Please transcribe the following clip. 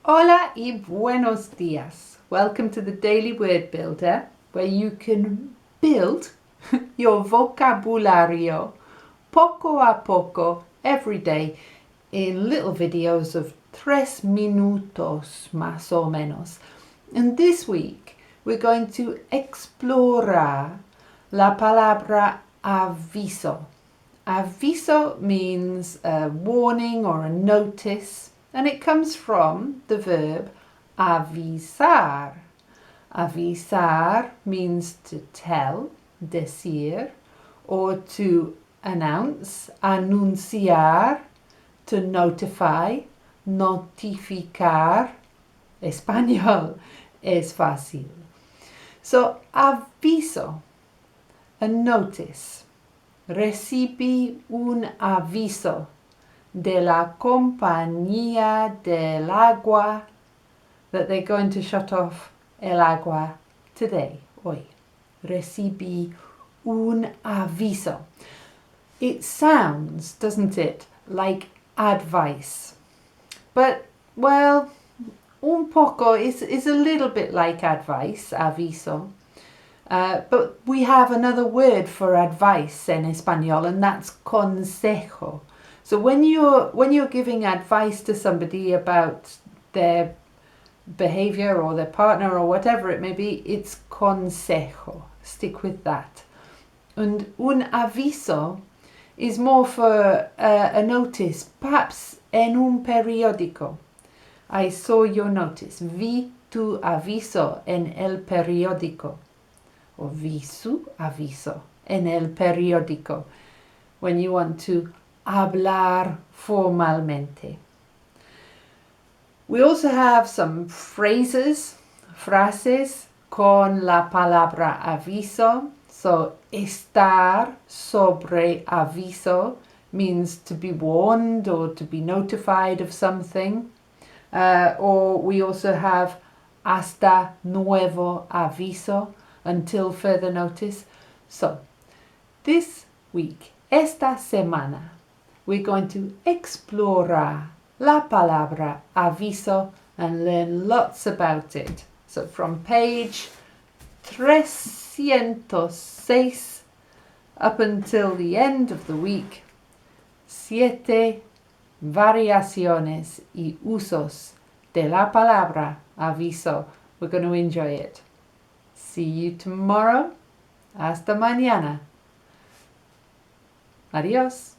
Hola y buenos días. Welcome to the Daily Word Builder, where you can build your vocabulario poco a poco every day in little videos of 3 minutos más o menos. And this week we're going to explorar la palabra aviso. Aviso means a warning or a notice, and it comes from the verb avisar. Avisar means to tell, decir, or to announce, anunciar, to notify, notificar. Español es fácil. So, aviso, a notice. Recibí un aviso de la compañía del agua that they're going to shut off el agua today, hoy. Recibí un aviso. It sounds, doesn't it, like advice. But, well, un poco is a little bit like advice, aviso. But we have another word for advice in Espanol, and that's consejo. So when you're giving advice to somebody about their behavior or their partner or whatever it may be, it's consejo. Stick with that. And un aviso is more for a notice, perhaps en un periódico. I saw your notice. Vi tu aviso en el periódico. Or vi su aviso en el periódico, when you want to hablar formalmente. We also have some phrases, frases, con la palabra aviso. So, estar sobre aviso means to be warned or to be notified of something. Or we also have hasta nuevo aviso, until further notice. So, this week, esta semana, we're going to explorar la palabra aviso and learn lots about it. So, from page 306 up until the end of the week, 7 variaciones y usos de la palabra aviso. We're going to enjoy it. See you tomorrow. Hasta mañana. Adiós.